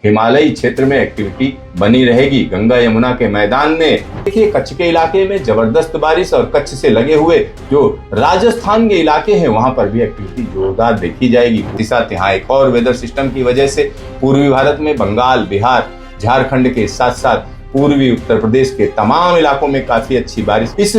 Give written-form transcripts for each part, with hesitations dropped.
हिमालयी क्षेत्र में एक्टिविटी बनी रहेगी। गंगा यमुना के मैदान में देखिए, कच्छ के इलाके में जबरदस्त बारिश और कच्छ से लगे हुए जो राजस्थान के इलाके हैं वहां पर भी एक्टिविटी जोरदार देखी जाएगी। साथ ही साथ यहाँ एक और वेदर सिस्टम की वजह से पूर्वी भारत में बंगाल, बिहार, झारखंड के साथ साथ पूर्वी उत्तर प्रदेश के तमाम इलाकों में काफी अच्छी बारिश। इस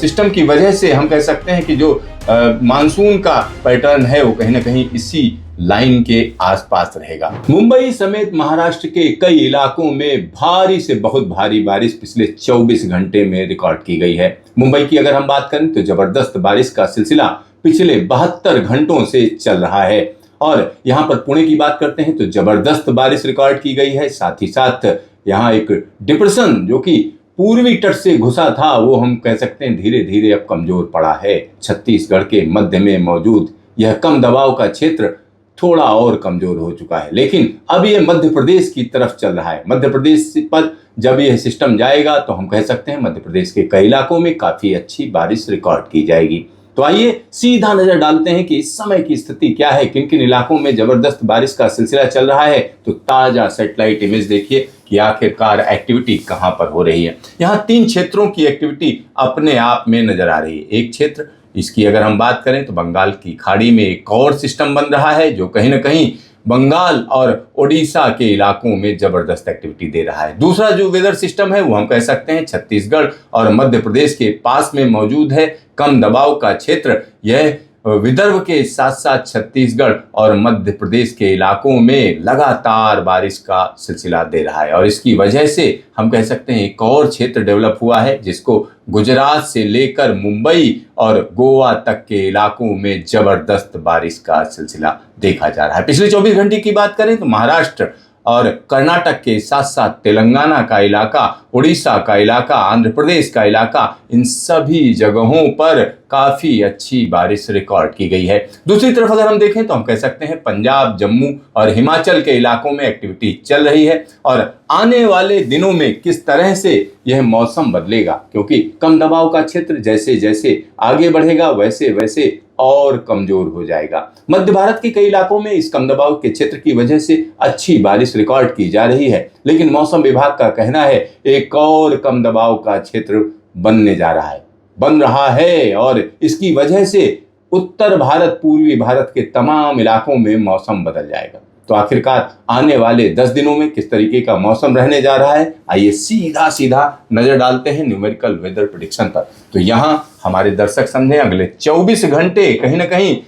सिस्टम की वजह से हम कह सकते हैं कि जो मानसून का पैटर्न है वो कहीं ना कहीं इसी लाइन के आसपास रहेगा। मुंबई समेत महाराष्ट्र के कई इलाकों में भारी से बहुत भारी बारिश पिछले 24 घंटे में रिकॉर्ड की गई है। मुंबई की अगर हम बात करें तो जबरदस्त बारिश का सिलसिला पिछले 72 घंटों से चल रहा है। और यहाँ पर पुणे की बात करते हैं तो जबरदस्त बारिश रिकॉर्ड की गई है। साथ ही साथ यहाँ एक डिप्रेशन जो कि पूर्वी तट से घुसा था वो हम कह सकते हैं धीरे धीरे अब कमजोर पड़ा है। छत्तीसगढ़ के मध्य में मौजूद यह कम दबाव का क्षेत्र थोड़ा और कमजोर हो चुका है, लेकिन अब यह मध्य प्रदेश की तरफ चल रहा है। मध्य प्रदेश पर जब यह सिस्टम जाएगा तो हम कह सकते हैं मध्य प्रदेश के कई इलाकों में काफी अच्छी बारिश रिकॉर्ड की जाएगी। तो आइए सीधा नजर डालते हैं कि इस समय की स्थिति क्या है, किन किन इलाकों में जबरदस्त बारिश का सिलसिला चल रहा है। तो ताजा सैटेलाइट इमेज देखिए कि आखिरकार एक्टिविटी कहां पर हो रही है। यहाँ 3 क्षेत्रों की एक्टिविटी अपने आप में नजर आ रही है। एक क्षेत्र, इसकी अगर हम बात करें तो बंगाल की खाड़ी में एक और सिस्टम बन रहा है जो कहीं ना कहीं बंगाल और ओडिशा के इलाकों में जबरदस्त एक्टिविटी दे रहा है। दूसरा जो वेदर सिस्टम है वो हम कह सकते हैं छत्तीसगढ़ और मध्य प्रदेश के पास में मौजूद है। कम दबाव का क्षेत्र यह विदर्भ के साथ साथ छत्तीसगढ़ और मध्य प्रदेश के इलाकों में लगातार बारिश का सिलसिला दे रहा है। और इसकी वजह से हम कह सकते हैं एक और क्षेत्र डेवलप हुआ है जिसको गुजरात से लेकर मुंबई और गोवा तक के इलाकों में जबरदस्त बारिश का सिलसिला देखा जा रहा है। पिछले 24 घंटे की बात करें तो महाराष्ट्र और कर्नाटक के साथ साथ तेलंगाना का इलाका, उड़ीसा का इलाका, आंध्र प्रदेश का इलाका, इन सभी जगहों पर काफी अच्छी बारिश रिकॉर्ड की गई है। दूसरी तरफ अगर हम देखें तो हम कह सकते हैं पंजाब, जम्मू और हिमाचल के इलाकों में एक्टिविटी चल रही है। और आने वाले दिनों में किस तरह से यह मौसम बदलेगा, क्योंकि कम दबाव का क्षेत्र जैसे जैसे आगे बढ़ेगा वैसे वैसे और कमजोर हो जाएगा। मध्य भारत के कई इलाकों में इस कम दबाव के क्षेत्र की वजह से अच्छी बारिश रिकॉर्ड की जा रही है, लेकिन मौसम विभाग का कहना है एक और कम दबाव का क्षेत्र बन रहा है और इसकी वजह से उत्तर भारत, पूर्वी भारत के तमाम इलाकों में मौसम बदल जाएगा। तो आखिरकार आने वाले 10 दिनों में किस तरीके का मौसम रहने जा रहा है, आइए सीधा नजर डालते हैं न्यूमेरिकल वेदर प्रेडिक्शन पर। तो यहाँ हमारे दर्शक समझें अगले 24 घंटे कहीं ना कहीं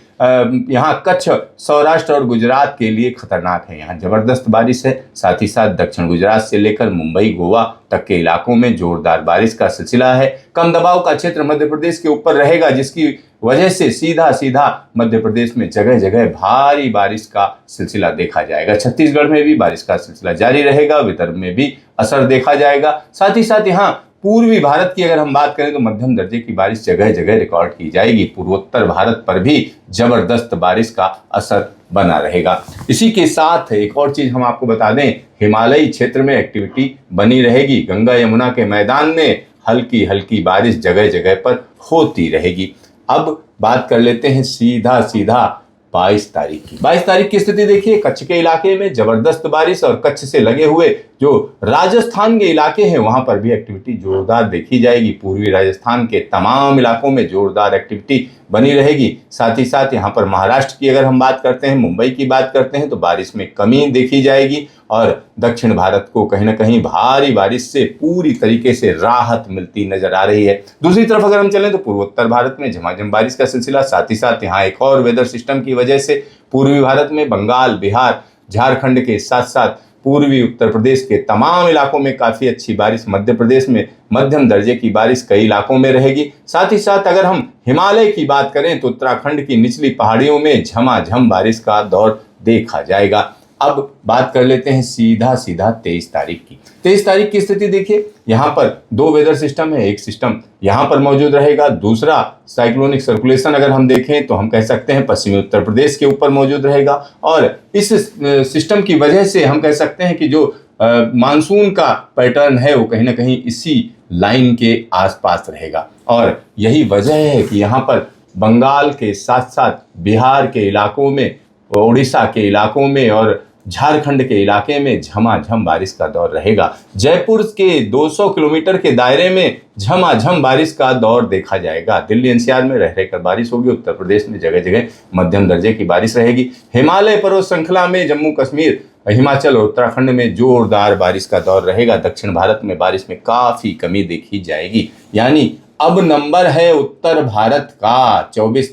यहाँ कच्छ, सौराष्ट्र और गुजरात के लिए खतरनाक है। यहाँ जबरदस्त बारिश है। साथ ही साथ दक्षिण गुजरात से लेकर मुंबई, गोवा तक के इलाकों में जोरदार बारिश का सिलसिला है। कम दबाव का क्षेत्र मध्य प्रदेश के ऊपर रहेगा जिसकी वजह से सीधा मध्य प्रदेश में जगह जगह भारी बारिश का सिलसिला देखा जाएगा। छत्तीसगढ़ में भी बारिश का सिलसिला जारी रहेगा, विदर्भ में भी असर देखा जाएगा। साथ ही साथ यहाँ पूर्वी भारत की अगर हम बात करें तो मध्यम दर्जे की बारिश जगह जगह रिकॉर्ड की जाएगी। पूर्वोत्तर भारत पर भी जबरदस्त बारिश का असर बना रहेगा। इसी के साथ एक और चीज हम आपको बता दें, हिमालयी क्षेत्र में एक्टिविटी बनी रहेगी। गंगा यमुना के मैदान में हल्की हल्की बारिश जगह जगह पर होती रहेगी। अब बात कर लेते हैं सीधा 22 तारीख की। 22 तारीख की स्थिति देखिए, कच्छ के इलाके में जबरदस्त बारिश और कच्छ से लगे हुए जो राजस्थान के इलाके हैं वहां पर भी एक्टिविटी जोरदार देखी जाएगी। पूर्वी राजस्थान के तमाम इलाकों में जोरदार एक्टिविटी बनी रहेगी। साथ ही साथ यहाँ पर महाराष्ट्र की अगर हम बात करते हैं, मुंबई की बात करते हैं तो बारिश में कमी देखी जाएगी और दक्षिण भारत को कहीं ना कहीं भारी बारिश से पूरी तरीके से राहत मिलती नजर आ रही है। दूसरी तरफ अगर हम चलें तो पूर्वोत्तर भारत में झमाझम बारिश का सिलसिला, साथ ही साथ यहाँ एक और वेदर सिस्टम की वजह से पूर्वी भारत में बंगाल, बिहार, झारखंड के साथ साथ पूर्वी उत्तर प्रदेश के तमाम इलाकों में काफी अच्छी बारिश, मध्य प्रदेश में मध्यम दर्जे की बारिश कई इलाकों में रहेगी। साथ ही साथ अगर हम हिमालय की बात करें तो उत्तराखंड की निचली पहाड़ियों में झमाझम बारिश का दौर देखा जाएगा। अब बात कर लेते हैं सीधा 23 तारीख की। 23 तारीख की स्थिति देखिए, यहाँ पर 2 वेदर सिस्टम है। एक सिस्टम यहाँ पर मौजूद रहेगा, दूसरा साइक्लोनिक सर्कुलेशन अगर हम देखें तो हम कह सकते हैं पश्चिमी उत्तर प्रदेश के ऊपर मौजूद रहेगा। और इस सिस्टम की वजह से हम कह सकते हैं कि जो मानसून का पैटर्न है वो कहीं ना कहीं इसी लाइन के आसपास रहेगा। और यही वजह है कि यहाँ पर बंगाल के साथ साथ बिहार के इलाकों में, उड़ीसा के इलाकों में और झारखंड के इलाके में झमाझम बारिश का दौर रहेगा। जयपुर के 200 किलोमीटर के दायरे में झमाझम बारिश का दौर देखा जाएगा। दिल्ली एनसीआर में रह रहकर बारिश होगी। उत्तर प्रदेश में जगह जगह मध्यम दर्जे की बारिश रहेगी। हिमालय पर्वत श्रृंखला में जम्मू कश्मीर, हिमाचल और उत्तराखंड में जोरदार बारिश का दौर रहेगा। दक्षिण भारत में बारिश में काफी कमी देखी जाएगी। यानी अब नंबर है उत्तर भारत का। 24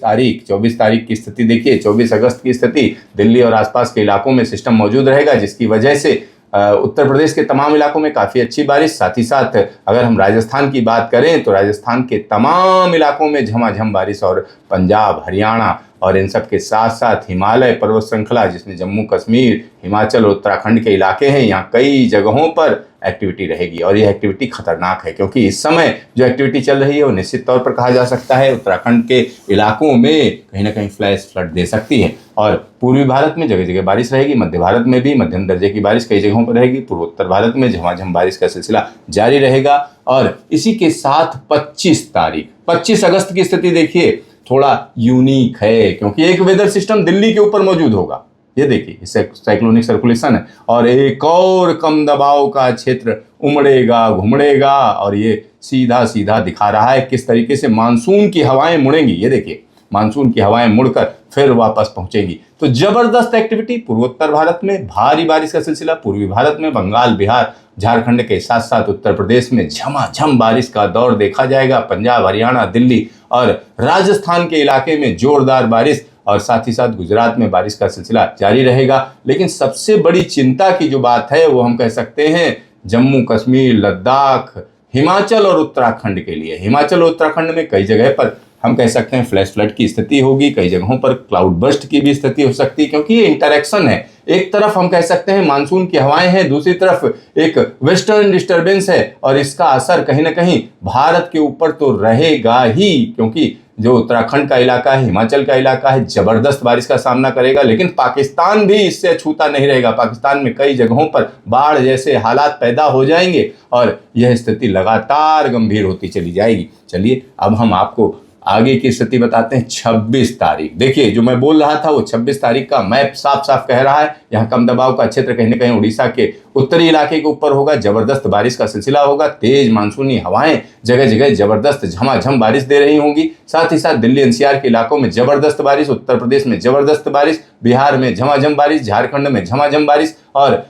तारीख की स्थिति देखिए। 24 अगस्त की स्थिति, दिल्ली और आसपास के इलाकों में सिस्टम मौजूद रहेगा, जिसकी वजह से उत्तर प्रदेश के तमाम इलाकों में काफी अच्छी बारिश। साथ ही साथ अगर हम राजस्थान की बात करें तो राजस्थान के तमाम इलाकों में झमाझम बारिश, और पंजाब, हरियाणा और इन सब के साथ साथ हिमालय पर्वत श्रृंखला जिसमें जम्मू कश्मीर, हिमाचल और उत्तराखंड के इलाके हैं, यहाँ कई जगहों पर एक्टिविटी रहेगी। और यह एक्टिविटी खतरनाक है क्योंकि इस समय जो एक्टिविटी चल रही है वो निश्चित तौर पर कहा जा सकता है उत्तराखंड के इलाकों में कहीं ना कहीं फ्लैश फ्लड दे सकती है। और पूर्वी भारत में जगह जगह बारिश रहेगी। मध्य भारत में भी मध्यम दर्जे की बारिश कई जगहों पर रहेगी। पूर्वोत्तर भारत में झमाझम बारिश का सिलसिला जारी रहेगा। और इसी के साथ 25 अगस्त की स्थिति देखिए, थोड़ा यूनिक है क्योंकि एक वेदर सिस्टम दिल्ली के ऊपर मौजूद होगा। ये देखिए, इससे साइक्लोनिक सर्कुलेशन है और एक और कम दबाव का क्षेत्र उमड़ेगा, घुमड़ेगा और ये सीधा सीधा दिखा रहा है किस तरीके से मानसून की हवाएं मुड़ेंगी। ये देखिए, मानसून की हवाएं मुड़कर फिर वापस पहुंचेंगी। तो जबरदस्त एक्टिविटी पूर्वोत्तर भारत में, भारी बारिश का सिलसिला पूर्वी भारत में, बंगाल, बिहार, झारखंड के साथ साथ उत्तर प्रदेश में झमाझम बारिश का दौर देखा जाएगा। पंजाब, हरियाणा, दिल्ली और राजस्थान के इलाके में जोरदार बारिश, और साथ ही साथ गुजरात में बारिश का सिलसिला जारी रहेगा। लेकिन सबसे बड़ी चिंता की जो बात है वो हम कह सकते हैं जम्मू कश्मीर, लद्दाख, हिमाचल और उत्तराखंड के लिए। हिमाचल और उत्तराखंड में कई जगह पर हम कह सकते हैं फ्लैश फ्लड की स्थिति होगी। कई जगहों पर क्लाउड बर्स्ट की भी स्थिति हो सकती है क्योंकि ये इंटरेक्शन है। एक तरफ हम कह सकते हैं मानसून की हवाएं हैं, दूसरी तरफ एक वेस्टर्न डिस्टर्बेंस है और इसका असर कहीं ना कहीं भारत के ऊपर तो रहेगा ही, क्योंकि जो उत्तराखंड का इलाका है, हिमाचल का इलाका है, जबरदस्त बारिश का सामना करेगा। लेकिन पाकिस्तान भी इससे अछूता नहीं रहेगा। पाकिस्तान में कई जगहों पर बाढ़ जैसे हालात पैदा हो जाएंगे और यह स्थिति लगातार गंभीर होती चली जाएगी। चलिए अब हम आपको आगे की स्थिति बताते हैं। 26 तारीख देखिए, जो मैं बोल रहा था वो 26 तारीख का मैप साफ साफ कह रहा है। यहाँ कम दबाव का क्षेत्र कहीं ना कहीं उड़ीसा के उत्तरी इलाके के ऊपर होगा। जबरदस्त बारिश का सिलसिला होगा। तेज मानसूनी हवाएं जगह जगह जबरदस्त झमाझम बारिश दे रही होंगी। साथ ही साथ दिल्ली एनसीआर के इलाकों में जबरदस्त बारिश, उत्तर प्रदेश में जबरदस्त बारिश, बिहार में झमाझम बारिश, झारखंड में झमाझम बारिश और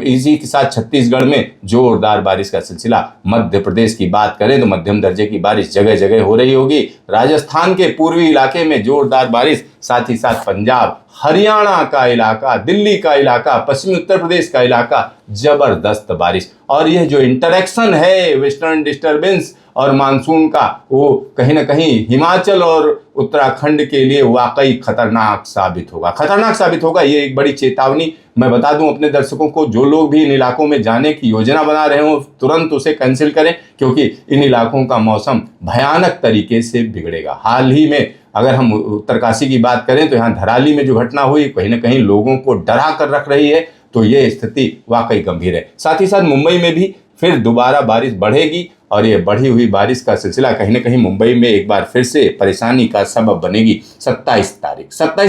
इसी के साथ छत्तीसगढ़ में जोरदार बारिश का सिलसिला। मध्य प्रदेश की बात करें तो मध्यम दर्जे की बारिश जगह जगह हो रही होगी। राजस्थान के पूर्वी इलाके में जोरदार बारिश, साथ ही साथ पंजाब, हरियाणा का इलाका, दिल्ली का इलाका, पश्चिमी उत्तर प्रदेश का इलाका, जबरदस्त बारिश। और यह जो इंटरेक्शन है वेस्टर्न डिस्टर्बेंस और मानसून का, वो कहीं ना कहीं हिमाचल और उत्तराखंड के लिए वाकई खतरनाक साबित होगा। ये एक बड़ी चेतावनी मैं बता दूं अपने दर्शकों को, जो लोग भी इन इलाकों में जाने की योजना बना रहे हो तुरंत उसे कैंसिल करें क्योंकि इन इलाकों का मौसम भयानक तरीके से बिगड़ेगा। हाल ही में अगर हम उत्तरकाशी की बात करें तो यहाँ धराली में जो घटना हुई कहीं ना कहीं लोगों को डरा कर रख रही है। तो ये स्थिति वाकई गंभीर है। साथ ही साथ मुंबई में भी फिर दोबारा बारिश बढ़ेगी और ये बढ़ी हुई बारिश का सिलसिला कहीं ना कहीं मुंबई में एक बार फिर से परेशानी का सबब बनेगी। 27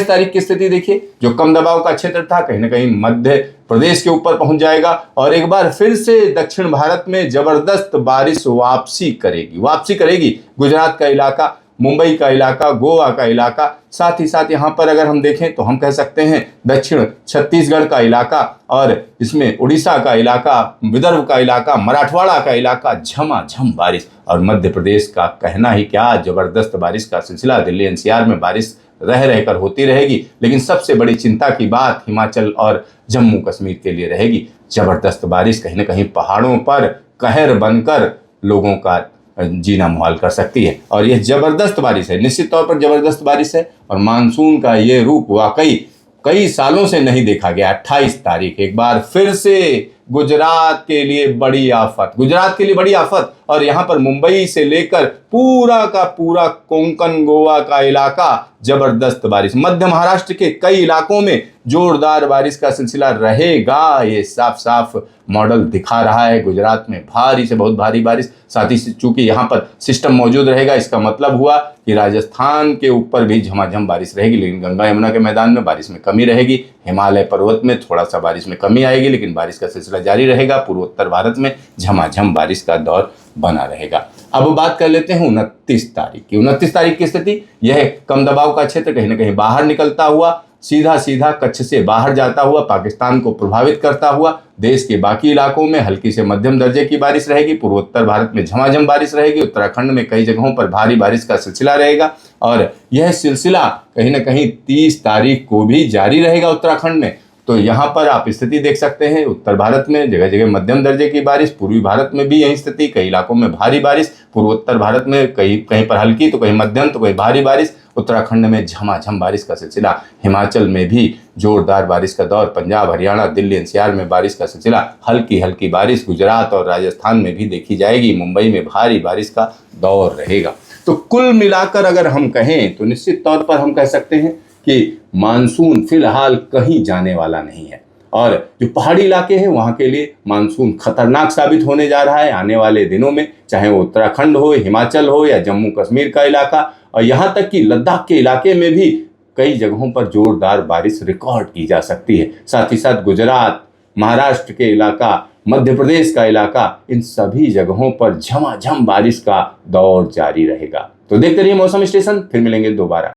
तारीख की स्थिति देखिए, जो कम दबाव का क्षेत्र था कहीं ना कहीं मध्य प्रदेश के ऊपर पहुंच जाएगा और एक बार फिर से दक्षिण भारत में जबरदस्त बारिश वापसी करेगी। गुजरात का इलाका, मुंबई का इलाका, गोवा का इलाका, साथ ही साथ यहाँ पर अगर हम देखें तो हम कह सकते हैं दक्षिण छत्तीसगढ़ का इलाका और इसमें उड़ीसा का इलाका, विदर्भ का इलाका, मराठवाड़ा का इलाका, झमाझम बारिश। और मध्य प्रदेश का कहना ही क्या, जबरदस्त बारिश का सिलसिला। दिल्ली एनसीआर में बारिश रह रहकर होती रहेगी, लेकिन सबसे बड़ी चिंता की बात हिमाचल और जम्मू कश्मीर के लिए रहेगी। जबरदस्त बारिश कहीं ना कहीं पहाड़ों पर कहर बनकर लोगों का जीना मुहाल कर सकती है। और यह जबरदस्त बारिश है, निश्चित तौर पर जबरदस्त बारिश है और मानसून का ये रूप वाकई कई सालों से नहीं देखा गया। 28 तारीख एक बार फिर से गुजरात के लिए बड़ी आफत, गुजरात के लिए बड़ी आफत। और यहाँ पर मुंबई से लेकर पूरा का पूरा कोंकण गोवा का इलाका जबरदस्त बारिश, मध्य महाराष्ट्र के कई इलाकों में जोरदार बारिश का सिलसिला रहेगा। ये साफ साफ मॉडल दिखा रहा है। गुजरात में भारी से बहुत भारी बारिश, साथ ही चूंकि यहाँ पर सिस्टम मौजूद रहेगा, इसका मतलब हुआ कि राजस्थान के ऊपर भी झमाझम बारिश रहेगी, लेकिन गंगा यमुना के मैदान में बारिश में कमी रहेगी। हिमालय पर्वत में थोड़ा सा बारिश में कमी आएगी, लेकिन बारिश का सिलसिला जारी रहेगा। पूर्वोत्तर भारत में झमाझम बारिश का दौर बना रहेगा। अब बात कर लेते हैं 29 तारीख की। 29 तारीख की स्थिति यह कम दबाव का क्षेत्र कहीं ना कहीं बाहर निकलता हुआ सीधा कच्छ से बाहर जाता हुआ पाकिस्तान को प्रभावित करता हुआ देश के बाकी इलाकों में हल्की से मध्यम दर्जे की बारिश रहेगी। पूर्वोत्तर भारत में झमाझम बारिश रहेगी। उत्तराखंड में कई जगहों पर भारी बारिश का सिलसिला रहेगा और यह सिलसिला कहीं ना कहीं 30 तारीख को भी जारी रहेगा उत्तराखंड में। तो यहाँ पर आप स्थिति देख सकते हैं, उत्तर भारत में जगह जगह मध्यम दर्जे की बारिश, पूर्वी भारत में भी यही स्थिति, कई इलाकों में भारी बारिश, पूर्वोत्तर भारत में कहीं पर हल्की तो कहीं मध्यम तो कहीं भारी बारिश, उत्तराखंड में झमाझम बारिश का सिलसिला, हिमाचल में भी जोरदार बारिश का दौर, पंजाब हरियाणा दिल्ली एनसीआर में बारिश का सिलसिला, हल्की हल्की बारिश गुजरात और राजस्थान में भी देखी जाएगी। मुंबई में भारी बारिश का दौर रहेगा। तो कुल मिलाकर अगर हम कहें तो निश्चित तौर पर हम कह सकते हैं कि मानसून फिलहाल कहीं जाने वाला नहीं है और जो पहाड़ी इलाके हैं वहां के लिए मानसून खतरनाक साबित होने जा रहा है आने वाले दिनों में, चाहे वो उत्तराखंड हो, हिमाचल हो या जम्मू कश्मीर का इलाका, और यहाँ तक कि लद्दाख के इलाके में भी कई जगहों पर जोरदार बारिश रिकॉर्ड की जा सकती है। साथ ही साथ गुजरात, महाराष्ट्र के इलाका, मध्य प्रदेश का इलाका, इन सभी जगहों पर झमाझम बारिश का दौर जारी रहेगा। तो देखते रहिए मौसम स्टेशन, फिर मिलेंगे दोबारा।